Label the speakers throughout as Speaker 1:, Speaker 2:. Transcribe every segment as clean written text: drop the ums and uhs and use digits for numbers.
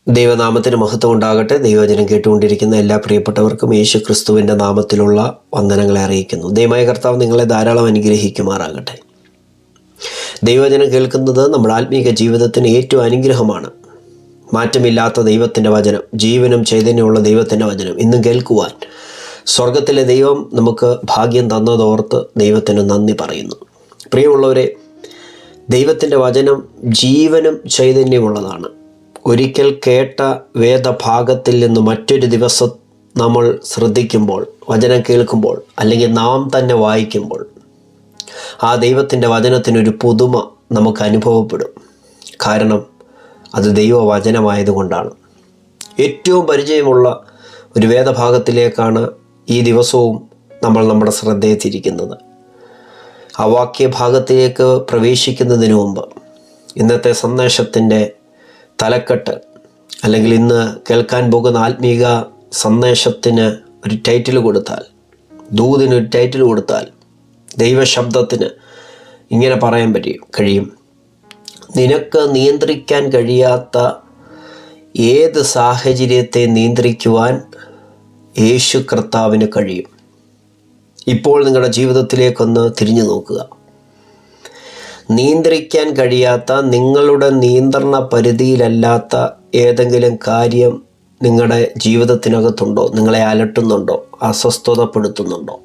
Speaker 1: ദൈവനാമത്തിന് മഹത്വം ഉണ്ടാകട്ടെ. ദൈവവചനം കേട്ടുകൊണ്ടിരിക്കുന്ന എല്ലാ പ്രിയപ്പെട്ടവർക്കും യേശു ക്രിസ്തുവിൻ്റെ നാമത്തിലുള്ള വന്ദനങ്ങളെ അറിയിക്കുന്നു. ദൈവമായ കർത്താവ് നിങ്ങളെ ധാരാളം അനുഗ്രഹിക്കുമാറാകട്ടെ. ദൈവവചനം കേൾക്കുന്നത് നമ്മുടെ ആത്മീക ജീവിതത്തിന് ഏറ്റവും അനുഗ്രഹമാണ്. മാറ്റമില്ലാത്ത ദൈവത്തിൻ്റെ വചനം, ജീവനും ചൈതന്യമുള്ള ദൈവത്തിൻ്റെ വചനം ഇന്നും കേൾക്കുവാൻ സ്വർഗത്തിലെ ദൈവം നമുക്ക് ഭാഗ്യം തന്നതോർത്ത് ദൈവത്തിന് നന്ദി പറയുന്നു. പ്രിയമുള്ളവരെ, ദൈവത്തിൻ്റെ വചനം ജീവനും ചൈതന്യമുള്ളതാണ്. ഒരിക്കൽ കേട്ട വേദഭാഗത്തിൽ നിന്ന് മറ്റൊരു ദിവസം നമ്മൾ ശ്രദ്ധിക്കുമ്പോൾ, വചനം കേൾക്കുമ്പോൾ, അല്ലെങ്കിൽ നാം തന്നെ വായിക്കുമ്പോൾ ആ ദൈവത്തിൻ്റെ വചനത്തിനൊരു പുതുമ നമുക്ക് അനുഭവപ്പെടും. കാരണം അത് ദൈവവചനമായതുകൊണ്ടാണ്. ഏറ്റവും പരിചയമുള്ള ഒരു വേദഭാഗത്തിലേക്കാണ് ഈ ദിവസവും നമ്മൾ നമ്മുടെ ശ്രദ്ധയെ തിരിക്കുന്നത്. ആ വാക്യഭാഗത്തിലേക്ക് പ്രവേശിക്കുന്നതിന് മുമ്പ് ഇന്നത്തെ സന്ദേശത്തിൻ്റെ തലക്കെട്ട്, അല്ലെങ്കിൽ ഇന്ന് കേൾക്കാൻ പോകുന്ന ആത്മീക സന്ദേശത്തിന് ഒരു ടൈറ്റിൽ കൊടുത്താൽ, ദൂതിനൊരു ടൈറ്റിൽ കൊടുത്താൽ, ദൈവശബ്ദത്തിന് ഇങ്ങനെ പറയാൻ കഴിയും: നിനക്ക് നിയന്ത്രിക്കാൻ കഴിയാത്ത ഏത് സാഹചര്യത്തെ നിയന്ത്രിക്കുവാൻ യേശു കർത്താവിന് കഴിയും. ഇപ്പോൾ നിങ്ങളുടെ ജീവിതത്തിലേക്കൊന്ന് തിരിഞ്ഞു നോക്കുക. നിയന്ത്രിക്കാൻ കഴിയാത്ത, നിങ്ങളുടെ നിയന്ത്രണ പരിധിയിലല്ലാത്ത ഏതെങ്കിലും കാര്യം നിങ്ങളുടെ ജീവിതത്തിനകത്തുണ്ടോ? നിങ്ങളെ അലട്ടുന്നുണ്ടോ? അസ്വസ്ഥതപ്പെടുത്തുന്നുണ്ടോ?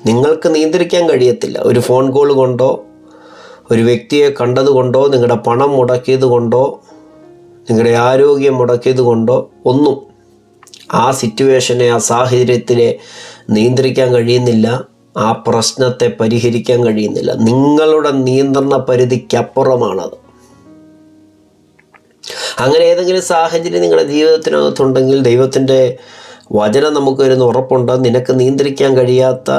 Speaker 1: നിങ്ങൾക്ക് നിയന്ത്രിക്കാൻ കഴിയത്തില്ല. ഒരു ഫോൺ കോൾ കൊണ്ടോ, ഒരു വ്യക്തിയെ കണ്ടതുകൊണ്ടോ, നിങ്ങളുടെ പണം മുടക്കിയത് കൊണ്ടോ, നിങ്ങളുടെ ആരോഗ്യം മുടക്കിയത് കൊണ്ടോ ഒന്നും ആ സിറ്റുവേഷനെ, ആ സാഹചര്യത്തിനെ നിയന്ത്രിക്കാൻ കഴിയുന്നില്ല. ആ പ്രശ്നത്തെ പരിഹരിക്കാൻ കഴിയുന്നില്ല. നിങ്ങളുടെ നിയന്ത്രണ പരിധിക്കപ്പുറമാണത്. അങ്ങനെ ഏതെങ്കിലും സാഹചര്യം നിങ്ങളുടെ ജീവിതത്തിനകത്തുണ്ടെങ്കിൽ ദൈവത്തിൻ്റെ വചനം നമുക്ക് വരുന്ന ഉറപ്പുണ്ട്. നിനക്ക് നിയന്ത്രിക്കാൻ കഴിയാത്ത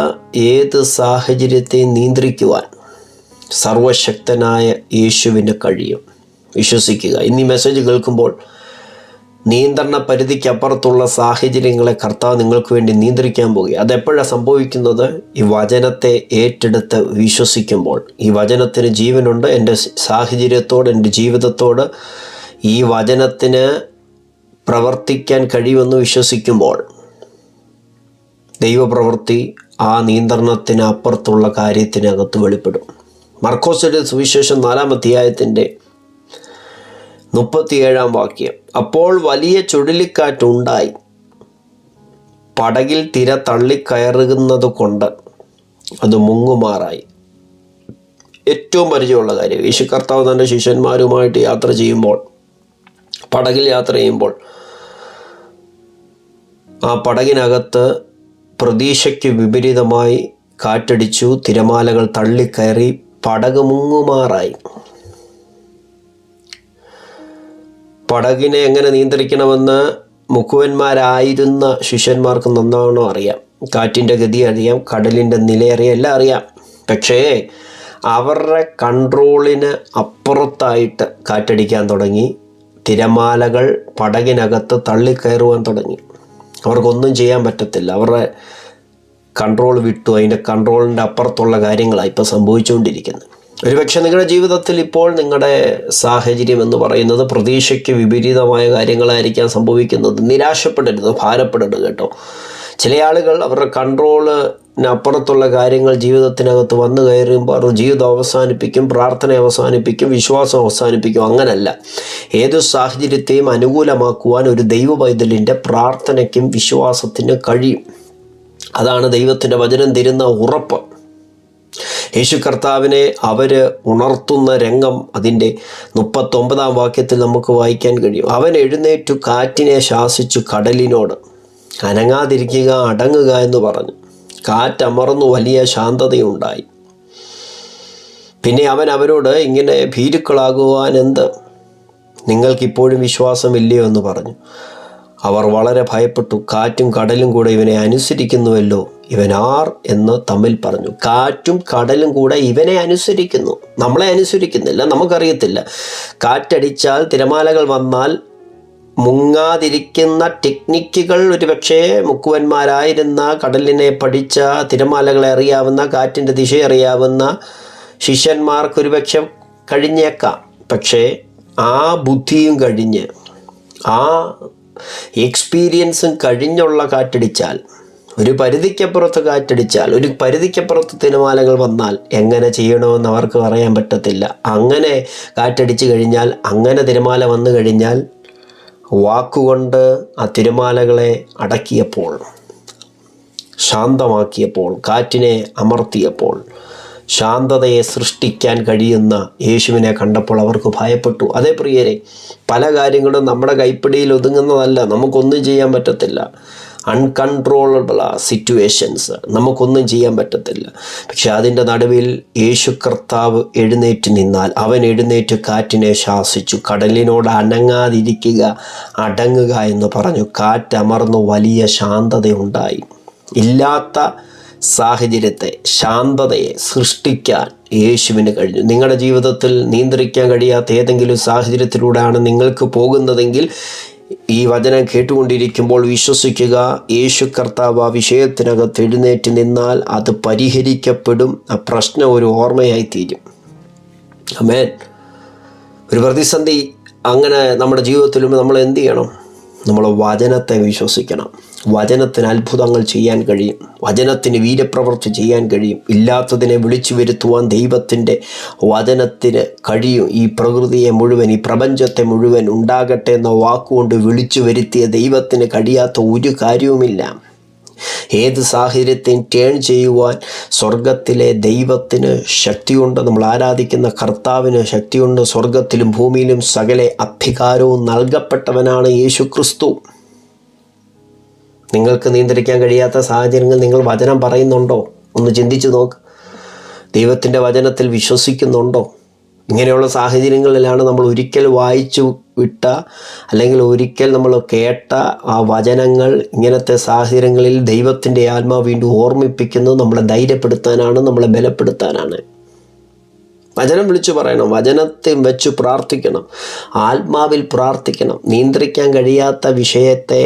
Speaker 1: ഏത് സാഹചര്യത്തെയും നിയന്ത്രിക്കുവാൻ സർവശക്തനായ യേശുവിന് കഴിയും. വിശ്വസിക്കുക. ഇന്ന് ഈ മെസ്സേജ് കേൾക്കുമ്പോൾ നിയന്ത്രണ പരിധിക്കപ്പുറത്തുള്ള സാഹചര്യങ്ങളെ കർത്താവ് നിങ്ങൾക്ക് വേണ്ടി നിയന്ത്രിക്കാൻ പോകുക. അതെപ്പോഴാണ് സംഭവിക്കുന്നത്? ഈ വചനത്തെ ഏറ്റെടുത്ത് വിശ്വസിക്കുമ്പോൾ. ഈ വചനത്തിന് ജീവനുണ്ട്. എൻ്റെ സാഹചര്യത്തോട്, എൻ്റെ ജീവിതത്തോട് ഈ വചനത്തിന് പ്രവർത്തിക്കാൻ കഴിയുമെന്ന് വിശ്വസിക്കുമ്പോൾ ദൈവപ്രവൃത്തി ആ നിയന്ത്രണത്തിന് അപ്പുറത്തുള്ള കാര്യത്തിനകത്ത് വെളിപ്പെടും. മർക്കോസിന്റെ സുവിശേഷം 4-ാം അധ്യായത്തിൻ്റെ 37-ാം വാക്യം: അപ്പോൾ വലിയ ചുഴലിക്കാറ്റുണ്ടായി, പടകിൽ തിര തള്ളിക്കയറുന്നത് കൊണ്ട് അത് മുങ്ങുമാറായി. ഏറ്റവും പരിചയമുള്ള കാര്യം. യേശു കർത്താവ് തൻ്റെ ശിഷ്യന്മാരുമായിട്ട് യാത്ര ചെയ്യുമ്പോൾ, പടകിൽ യാത്ര ചെയ്യുമ്പോൾ, ആ പടകിനകത്ത് പ്രതീക്ഷയ്ക്ക് വിപരീതമായി കാറ്റടിച്ചു, തിരമാലകൾ തള്ളിക്കയറി, പടക് മുങ്ങുമാറായി. പടകിനെ എങ്ങനെ നിയന്ത്രിക്കണമെന്ന് മുക്കുവന്മാരായിരുന്ന ശിഷ്യന്മാർക്ക് നന്നാവണ്ണം അറിയാം. കാറ്റിൻ്റെ ഗതി അറിയാം, കടലിൻ്റെ നിലയറിയാം, എല്ലാം അറിയാം. പക്ഷേ അവരുടെ കൺട്രോളിന് അപ്പുറത്തായിട്ട് കാറ്റടിക്കാൻ തുടങ്ങി. തിരമാലകൾ പടകിനകത്ത് തള്ളിക്കയറുവാൻ തുടങ്ങി. അവർക്കൊന്നും ചെയ്യാൻ പറ്റത്തില്ല. അവരുടെ കൺട്രോൾ വിട്ടു. അതിൻ്റെ കൺട്രോളിൻ്റെ അപ്പുറത്തുള്ള കാര്യങ്ങളാണ് ഇപ്പോൾ സംഭവിച്ചുകൊണ്ടിരിക്കുന്നത്. ഒരുപക്ഷെ നിങ്ങളുടെ ജീവിതത്തിൽ ഇപ്പോൾ നിങ്ങളുടെ സാഹചര്യം എന്ന് പറയുന്നത് പ്രതീക്ഷയ്ക്ക് വിപരീതമായ കാര്യങ്ങളായിരിക്കാം സംഭവിക്കുന്നത്. നിരാശപ്പെടരുത്, ഭാരപ്പെടരുത് കേട്ടോ. ചില ആളുകൾ അവരുടെ കൺട്രോളിനപ്പുറത്തുള്ള കാര്യങ്ങൾ ജീവിതത്തിനകത്ത് വന്നു കയറുമ്പോൾ അവർ ജീവിതം അവസാനിപ്പിക്കും, പ്രാർത്ഥന അവസാനിപ്പിക്കും, വിശ്വാസം അവസാനിപ്പിക്കും. അങ്ങനല്ല. ഏതു സാഹചര്യത്തെയും അനുകൂലമാക്കുവാൻ ഒരു ദൈവ പൈതലിൻ്റെ പ്രാർത്ഥനയ്ക്കും വിശ്വാസത്തിനും കഴിയും. അതാണ് ദൈവത്തിൻ്റെ വചനം തരുന്ന ഉറപ്പ്. യേശു കർത്താവിനെ അവർ ഉണർത്തുന്ന രംഗം അതിൻ്റെ 39-ാം വാക്യത്തിൽ നമുക്ക് വായിക്കാൻ കഴിയും. അവൻ എഴുന്നേറ്റു കാറ്റിനെ ശാസിച്ചു കടലിനോട്, അനങ്ങാതിരിക്കുക, അടങ്ങുക എന്ന് പറഞ്ഞു. കാറ്റമർന്നു, വലിയ ശാന്തതയുണ്ടായി. പിന്നെ അവൻ അവരോട്, ഇങ്ങനെ ഭീരുക്കളാകുവാൻ എന്ത്? നിങ്ങൾക്കിപ്പോഴും വിശ്വാസമില്ലയോ എന്ന് പറഞ്ഞു. അവർ വളരെ ഭയപ്പെട്ടു. കാറ്റും കടലും കൂടെ ഇവനെ അനുസരിക്കുന്നുവല്ലോ, ഇവൻ ആർ എന്ന് തമ്മിൽ പറഞ്ഞു. കാറ്റും കടലും കൂടെ ഇവനെ അനുസരിക്കുന്നു. നമ്മളെ അനുസരിക്കുന്നില്ല, നമുക്കറിയത്തില്ല. കാറ്റടിച്ചാൽ, തിരമാലകൾ വന്നാൽ മുങ്ങാതിരിക്കുന്ന ടെക്നിക്കുകൾ ഒരുപക്ഷെ മുക്കുവന്മാരായിരുന്ന, കടലിനെ പഠിച്ച, തിരമാലകളെ അറിയാവുന്ന, കാറ്റിൻ്റെ ദിശ അറിയാവുന്ന ശിഷ്യന്മാർക്ക് ഒരുപക്ഷെ കഴിഞ്ഞേക്കാം. പക്ഷേ ആ ബുദ്ധിയും കഴിഞ്ഞ് ആ എക്സ്പീരിയൻസും കഴിഞ്ഞുള്ള കാറ്റടിച്ചാൽ, ഒരു പരിധിക്കപ്പുറത്ത് കാറ്റടിച്ചാൽ, ഒരു പരിധിക്കപ്പുറത്ത് തിരമാലകൾ വന്നാൽ എങ്ങനെ ചെയ്യണമെന്ന് അവർക്ക് പറയാൻ പറ്റത്തില്ല. അങ്ങനെ കാറ്റടിച്ചു കഴിഞ്ഞാൽ, അങ്ങനെ തിരമാല വന്നു കഴിഞ്ഞാൽ വാക്കുകൊണ്ട് ആ തിരമാലകളെ അടക്കിയപ്പോൾ, ശാന്തമാക്കിയപ്പോൾ, കാറ്റിനെ അമർത്തിയപ്പോൾ, ശാന്തതയെ സൃഷ്ടിക്കാൻ കഴിയുന്ന യേശുവിനെ കണ്ടപ്പോൾ അവർക്ക് ഭയപ്പെട്ടു. അതേ പ്രിയരെ, പല കാര്യങ്ങളും നമ്മുടെ കൈപ്പിടിയിൽ ഒതുങ്ങുന്നതല്ല. നമുക്കൊന്നും ചെയ്യാൻ പറ്റത്തില്ല. അൺകൺട്രോളബിൾ സിറ്റുവേഷൻസ്, നമുക്കൊന്നും ചെയ്യാൻ പറ്റത്തില്ല. പക്ഷെ അതിൻ്റെ നടുവിൽ യേശു കർത്താവ് എഴുന്നേറ്റ് നിന്നാൽ, അവൻ എഴുന്നേറ്റ് കാറ്റിനെ ശാസിച്ചു, കടലിനോട് അനങ്ങാതിരിക്കുക, അടങ്ങുക എന്ന് പറഞ്ഞു. കാറ്റമർന്നു, വലിയ ശാന്തതയുണ്ടായി. ഇല്ലാത്ത സാഹചര്യത്തെ, ശാന്തതയെ സൃഷ്ടിക്കാൻ യേശുവിന് കഴിഞ്ഞു. നിങ്ങളുടെ ജീവിതത്തിൽ നിയന്ത്രിക്കാൻ കഴിയാത്ത ഏതെങ്കിലും സാഹചര്യത്തിലൂടെയാണ് നിങ്ങൾക്ക് പോകുന്നതെങ്കിൽ ഈ വചനം കേട്ടുകൊണ്ടിരിക്കുമ്പോൾ വിശ്വസിക്കുക, യേശു കർത്താവ് ആ വിഷയത്തിനകത്ത് എഴുന്നേറ്റ് നിന്നാൽ അത് പരിഹരിക്കപ്പെടും. ആ പ്രശ്നം ഒരു ഓർമ്മയായി തീരും. ആമേൻ. ഒരു പ്രതിസന്ധി അങ്ങനെ നമ്മുടെ ജീവിതത്തിലും നമ്മൾ എന്ത് ചെയ്യണം? നമ്മൾ വചനത്തെ വിശ്വസിക്കണം. വചനത്തിന് അത്ഭുതങ്ങൾ ചെയ്യാൻ കഴിയും. വചനത്തിന് വീര്യപ്രവൃത്തി ചെയ്യാൻ കഴിയും. ഇല്ലാത്തതിനെ വിളിച്ചു വരുത്തുവാൻ ദൈവത്തിൻ്റെ വചനത്തിന് കഴിയും. ഈ പ്രകൃതിയെ മുഴുവൻ, ഈ പ്രപഞ്ചത്തെ മുഴുവൻ ഉണ്ടാകട്ടെ എന്ന വാക്കുകൊണ്ട് വിളിച്ചു വരുത്തിയ ദൈവത്തിന് കഴിയാത്ത ഒരു കാര്യവുമില്ല. ഏത് സാഹചര്യത്തെയും ടേൺ ചെയ്യുവാൻ സ്വർഗത്തിലെ ദൈവത്തിന് ശക്തിയുണ്ട്. നമ്മൾ ആരാധിക്കുന്ന കർത്താവിന് ശക്തിയുണ്ട്. സ്വർഗത്തിലും ഭൂമിയിലും സകല അധികാരവും നൽകപ്പെട്ടവനാണ് യേശു ക്രിസ്തു. നിങ്ങൾക്ക് നിയന്ത്രിക്കാൻ കഴിയാത്ത സാഹചര്യങ്ങൾ നിങ്ങൾ വചനം പറയുന്നുണ്ടോ? ഒന്ന് ചിന്തിച്ചു നോക്ക്. ദൈവത്തിൻ്റെ വചനത്തിൽ വിശ്വസിക്കുന്നുണ്ടോ? ഇങ്ങനെയുള്ള സാഹചര്യങ്ങളിലാണ് നമ്മൾ ഒരിക്കൽ വായിച്ചു വിട്ട, അല്ലെങ്കിൽ ഒരിക്കൽ നമ്മൾ കേട്ട ആ വചനങ്ങൾ ഇങ്ങനത്തെ സാഹചര്യങ്ങളിൽ ദൈവത്തിൻ്റെ ആത്മാവ് വീണ്ടും ഓർമ്മിപ്പിക്കുന്നത് നമ്മളെ ധൈര്യപ്പെടുത്താനാണ്, നമ്മളെ ബലപ്പെടുത്താനാണ്. വചനം വിളിച്ചു പറയണം, വചനത്തെ വെച്ച് പ്രാർത്ഥിക്കണം, ആത്മാവിൽ പ്രാർത്ഥിക്കണം. നിയന്ത്രിക്കാൻ കഴിയാത്ത വിഷയത്തെ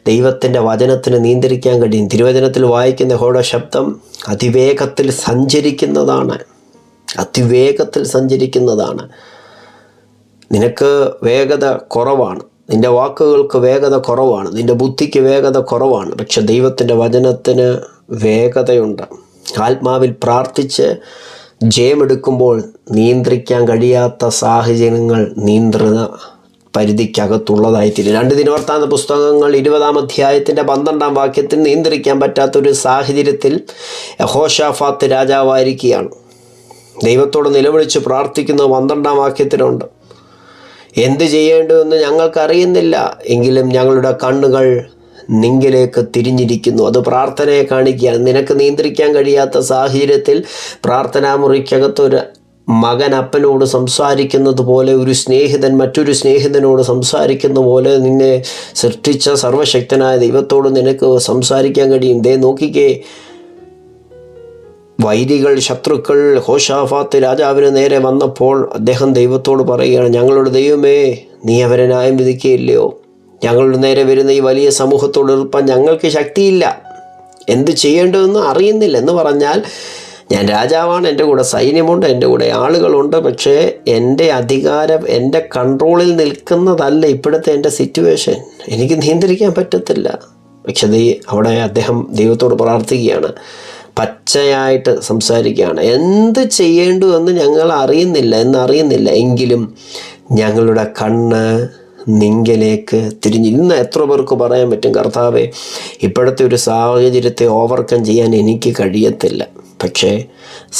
Speaker 1: ദൈവത്തിൻ്റെ വചനത്തിന് നിയന്ത്രിക്കാൻ കഴിയും. തിരുവചനത്തിൽ വായിക്കുന്ന യഹോവയുടെ ശബ്ദം അതിവേഗത്തിൽ സഞ്ചരിക്കുന്നതാണ്, അതിവേഗത്തിൽ സഞ്ചരിക്കുന്നതാണ്. നിനക്ക് വേഗത കുറവാണ്, നിൻ്റെ വാക്കുകൾക്ക് വേഗത കുറവാണ്, നിൻ്റെ ബുദ്ധിക്ക് വേഗത കുറവാണ്. പക്ഷെ ദൈവത്തിൻ്റെ വചനത്തിന് വേഗതയുണ്ട്. ആത്മാവിൽ പ്രാർത്ഥിച്ച് ജയമെടുക്കുമ്പോൾ നിയന്ത്രിക്കാൻ കഴിയാത്ത സാഹചര്യങ്ങൾ നിയന്ത്രണ പരിധിക്കകത്തുള്ളതായിത്തീരും. 2 ദിനവൃത്താന്ത പുസ്തകങ്ങൾ 20-ാം അധ്യായത്തിൻ്റെ 12-ാം വാക്യത്തിൽ നിയന്ത്രിക്കാൻ പറ്റാത്തൊരു സാഹചര്യത്തിൽ യഹോശാഫാത്ത് രാജാവായിരിക്കുകയാണ്. ദൈവത്തോട് നിലവിളിച്ച് പ്രാർത്ഥിക്കുന്നത് 12-ാം വാക്യത്തിലുണ്ട്. എന്ത് ചെയ്യേണ്ടതെന്ന് ഞങ്ങൾക്കറിയുന്നില്ല, എങ്കിലും ഞങ്ങളുടെ കണ്ണുകൾ നിങ്കിലേക്ക് തിരിഞ്ഞിരിക്കുന്നു. അത് പ്രാർത്ഥനയെ കാണിക്കുകയാണ്. നിനക്ക് നിയന്ത്രിക്കാൻ കഴിയാത്ത സാഹചര്യത്തിൽ പ്രാർത്ഥനാ മുറിക്കകത്തൊരു മകൻ അപ്പനോട് സംസാരിക്കുന്നത് പോലെ, ഒരു സ്നേഹിതൻ മറ്റൊരു സ്നേഹിതനോട് സംസാരിക്കുന്ന പോലെ നിന്നെ സൃഷ്ടിച്ച സർവശക്തനായ ദൈവത്തോട് നിനക്ക് സംസാരിക്കാൻ കഴിയും. നോക്കിക്കേ, വൈരികൾ, ശത്രുക്കൾ യഹോശാഫാത്ത് രാജാവിന് നേരെ വന്നപ്പോൾ അദ്ദേഹം ദൈവത്തോട് പറയുകയാണ്, ഞങ്ങളുടെ ദൈവമേ, നീ അവരെ ന്യായം വിധിക്കുകയില്ലയോ? ഞങ്ങളുടെ നേരെ വരുന്ന ഈ വലിയ സമൂഹത്തോട് എതിർപ്പാൻ ഞങ്ങൾക്ക് ശക്തിയില്ല, എന്ത് ചെയ്യേണ്ടതെന്ന് അറിയുന്നില്ല. എന്ന് പറഞ്ഞാൽ, ഞാൻ രാജാവാണ്, എൻ്റെ കൂടെ സൈന്യമുണ്ട്, എൻ്റെ കൂടെ ആളുകളുണ്ട്, പക്ഷേ എൻ്റെ അധികാരം എൻ്റെ കൺട്രോളിൽ നിൽക്കുന്നതല്ല ഇപ്പോഴത്തെ എൻ്റെ സിറ്റുവേഷൻ, എനിക്ക് നിയന്ത്രിക്കാൻ പറ്റത്തില്ല. പക്ഷേ അവിടെ അദ്ദേഹം ദൈവത്തോട് പ്രാർത്ഥിക്കുകയാണ്, പച്ചയായിട്ട് സംസാരിക്കുകയാണ്. എന്ത് ചെയ്യേണ്ടു എന്ന് ഞങ്ങൾ അറിയുന്നില്ല, എങ്കിലും ഞങ്ങളുടെ കണ്ണ് നിങ്കലേക്ക് തിരിഞ്ഞു. ഇന്ന് എത്ര പേർക്ക് പറയാൻ പറ്റും, കർത്താവേ, ഇപ്പോഴത്തെ ഒരു സാഹചര്യത്തെ ഓവർകം ചെയ്യാൻ എനിക്ക് കഴിയത്തില്ല, പക്ഷേ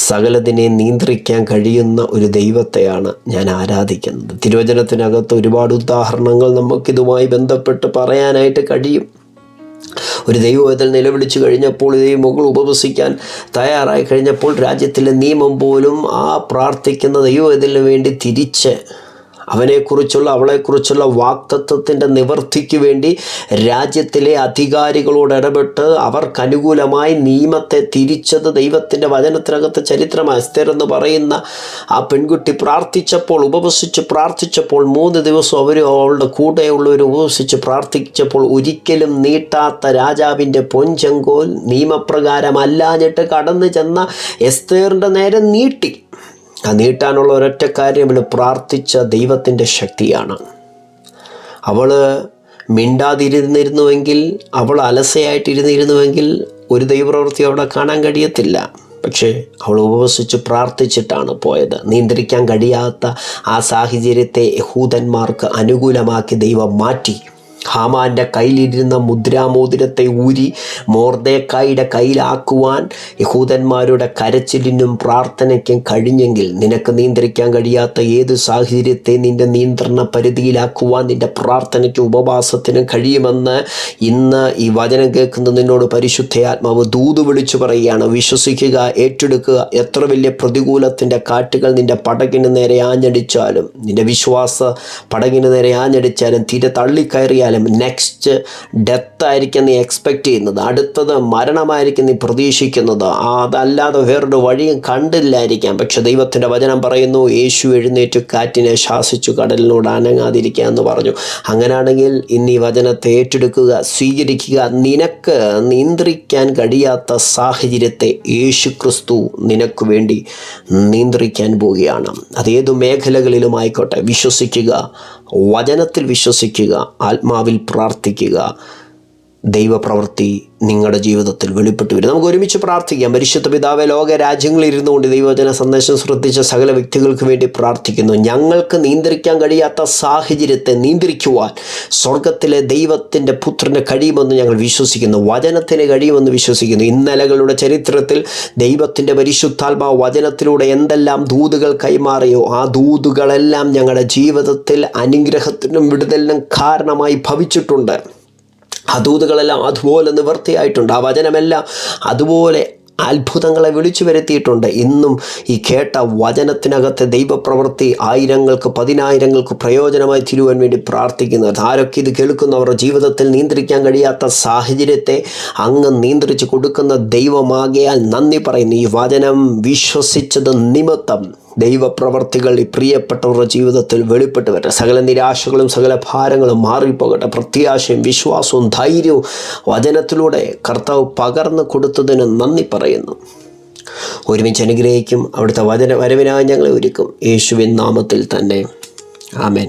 Speaker 1: സകലതിനെ നിയന്ത്രിക്കാൻ കഴിയുന്ന ഒരു ദൈവത്തെയാണ് ഞാൻ ആരാധിക്കുന്നത്. തിരുവചനത്തിനകത്ത് ഒരുപാട് ഉദാഹരണങ്ങൾ നമുക്കിതുമായി ബന്ധപ്പെട്ട് പറയാനായിട്ട് കഴിയും. ഒരു ദൈവവേദന നിലവിളിച്ചു കഴിഞ്ഞപ്പോൾ, ദൈവമകൾ ഉപവസിക്കാൻ തയ്യാറായി കഴിഞ്ഞപ്പോൾ, രാജ്യത്തിലെ നിയമം പോലും ആ പ്രാർത്ഥിക്കുന്ന ദൈവവേദനു വേണ്ടി തിരിച്ച് അവനെക്കുറിച്ചുള്ള അവളെക്കുറിച്ചുള്ള വാക്തത്വത്തിൻ്റെ നിവർത്തിക്ക് വേണ്ടി രാജ്യത്തിലെ അധികാരികളോട് ഇടപെട്ട് അവർക്കനുകൂലമായി നിയമത്തെ തിരിച്ചത് ദൈവത്തിൻ്റെ വചനത്തിനകത്ത് ചരിത്രമായി. എസ്തേർ എന്ന് പറയുന്ന ആ പെൺകുട്ടി പ്രാർത്ഥിച്ചപ്പോൾ, ഉപവസിച്ച് പ്രാർത്ഥിച്ചപ്പോൾ, 3 ദിവസം അവളുടെ കൂടെയുള്ളവർ ഉപവസിച്ച് പ്രാർത്ഥിച്ചപ്പോൾ, ഒരിക്കലും നീട്ടാത്ത രാജാവിൻ്റെ പൊൻചെങ്കോൽ നിയമപ്രകാരം അല്ലാഞ്ഞിട്ട് കടന്നു ചെന്ന എസ്തേറിൻ്റെ നേരെ നീട്ടി. ആ നീട്ടാനുള്ള ഒരൊറ്റ കാര്യമില്ല, പ്രാർത്ഥിച്ച ദൈവത്തിൻ്റെ ശക്തിയാണ്. അവൾ മിണ്ടാതിരുന്നിരുന്നുവെങ്കിൽ, അവൾ അലസയായിട്ടിരുന്നിരുന്നുവെങ്കിൽ ഒരു ദൈവപ്രവൃത്തി അവിടെ കാണാൻ കഴിയത്തില്ല. പക്ഷേ അവൾ ഉപവസിച്ച് പ്രാർത്ഥിച്ചിട്ടാണ് പോയത്. നിയന്ത്രിക്കാൻ കഴിയാത്ത ആ സാഹചര്യത്തെ യഹൂദന്മാർക്ക് അനുകൂലമാക്കി ദൈവം മാറ്റി. ഹാമാൻ്റെ കയ്യിലിരുന്ന മുദ്രാമോതിരത്തെ ഊരി മൊർദെഖായിയുടെ കയ്യിലാക്കുവാൻ യഹൂദന്മാരുടെ കരച്ചിലിനും പ്രാർത്ഥനയ്ക്കും കഴിഞ്ഞെങ്കിൽ, നിനക്ക് നിയന്ത്രിക്കാൻ കഴിയാത്ത ഏത് സാഹചര്യത്തെ നിൻ്റെ നിയന്ത്രണ പരിധിയിലാക്കുവാൻ നിൻ്റെ പ്രാർത്ഥനയ്ക്കും ഉപവാസത്തിനും കഴിയുമെന്ന് ഇന്ന് ഈ വചനം കേൾക്കുന്ന നിന്നോട് പരിശുദ്ധയാത്മാവ് ദൂത് വിളിച്ചു പറയുകയാണ്. വിശ്വസിക്കുക, ഏറ്റെടുക്കുക. എത്ര വലിയ പ്രതികൂലത്തിൻ്റെ കാറ്റുകൾ നിൻ്റെ പടകിന് നേരെ ആഞ്ഞടിച്ചാലും, നിൻ്റെ വിശ്വാസ പടകിന് നേരെ ആഞ്ഞടിച്ചാലും, തീരെ തള്ളിക്കയറിയാലും, നെക്സ്റ്റ് ഡെത്ത് ആയിരിക്കും നീ എക്സ്പെക്റ്റ് ചെയ്യുന്നത്, അടുത്തത് മരണമായിരിക്കും നീ പ്രതീക്ഷിക്കുന്നത്. അതല്ലാതെ വേറൊരു വഴിയും കണ്ടില്ലായിരിക്കാം. പക്ഷെ ദൈവത്തിൻ്റെ വചനം പറയുന്നു, യേശു എഴുന്നേറ്റ് കാറ്റിനെ ശാസിച്ചു കടലിനോട് അനങ്ങാതിരിക്കുക എന്ന് പറഞ്ഞു. അങ്ങനെയാണെങ്കിൽ ഇന്ന് ഈ വചനത്തെ ഏറ്റെടുക്കുക, സ്വീകരിക്കുക. നിനക്ക് നിയന്ത്രിക്കാൻ കഴിയാത്ത സാഹചര്യത്തെ യേശു ക്രിസ്തു നിനക്ക് വേണ്ടി നിയന്ത്രിക്കാൻ പോവുകയാണ്. അതേതു മേഖലകളിലുമായിക്കോട്ടെ. വിശ്വസിക്കുക, വചനത്തിൽ വിശ്വസിക്കുക, ആത്മാവിൽ പ്രാർത്ഥിക്കുക. ദൈവപ്രവൃത്തി നിങ്ങളുടെ ജീവിതത്തിൽ വെളിപ്പെട്ടു വരും. നമുക്ക് ഒരുമിച്ച് പ്രാർത്ഥിക്കാം. പരിശുദ്ധ പിതാവേ, ലോക രാജ്യങ്ങളിൽ ഇരുന്നു കൊണ്ട് ദൈവവചന സന്ദേശം ശ്രദ്ധിച്ച സകല വ്യക്തികൾക്ക് വേണ്ടി പ്രാർത്ഥിക്കുന്നു. ഞങ്ങൾക്ക് നിയന്ത്രിക്കാൻ കഴിയാത്ത സാഹചര്യത്തെ നിയന്ത്രിക്കുവാൻ സ്വർഗത്തിലെ ദൈവത്തിൻ്റെ പുത്രന് കഴിയുമെന്ന് ഞങ്ങൾ വിശ്വസിക്കുന്നു. വചനത്തിന് കഴിയുമെന്ന് വിശ്വസിക്കുന്നു. ഇന്നലകളുടെ ചരിത്രത്തിൽ ദൈവത്തിൻ്റെ പരിശുദ്ധാത്മാവ് വചനത്തിലൂടെ എന്തെല്ലാം ദൂതുകൾ കൈമാറിയോ ആ ദൂതുകളെല്ലാം ഞങ്ങളുടെ ജീവിതത്തിൽ അനുഗ്രഹത്തിനും വിടുതലിനും കാരണമായി ഭവിച്ചിട്ടുണ്ട്. ആ ദൂതുകളെല്ലാം അതുപോലെ നിവൃത്തിയായിട്ടുണ്ട്. ആ വചനമെല്ലാം അതുപോലെ അത്ഭുതങ്ങളെ വിളിച്ചു വരുത്തിയിട്ടുണ്ട്. ഇന്നും ഈ കേട്ട വചനത്തിനകത്തെ ദൈവപ്രവൃത്തി ആയിരങ്ങൾക്ക് പതിനായിരങ്ങൾക്ക് പ്രയോജനമായി തീരുവാൻ വേണ്ടി പ്രാർത്ഥിക്കുന്നത്. ആരൊക്കെ ഇത് കേൾക്കുന്നവരുടെ ജീവിതത്തിൽ നിയന്ത്രിക്കാൻ കഴിയാത്ത സാഹചര്യത്തെ അങ്ങ് നിയന്ത്രിച്ച് കൊടുക്കുന്ന ദൈവമാകയാൽ നന്ദി പറയുന്നു. ഈ വചനം വിശ്വസിച്ചത് നിമിത്തം ദൈവപ്രവർത്തികൾ ഈ പ്രിയപ്പെട്ടവരുടെ ജീവിതത്തിൽ വെളിപ്പെട്ട് വരട്ടെ. സകല നിരാശകളും സകല ഭാരങ്ങളും മാറിപ്പോകട്ടെ. പ്രത്യാശയും വിശ്വാസവും ധൈര്യവും വചനത്തിലൂടെ കർത്താവ് പകർന്നു കൊടുത്തതിന് നന്ദി പറയുന്നു. ഒരുമിച്ച് അനുഗ്രഹിക്കും. അവിടുത്തെ വരവിനായി ഞങ്ങളെ ഒരുക്കും. യേശുവിൻ നാമത്തിൽ തന്നെ. ആമേൻ.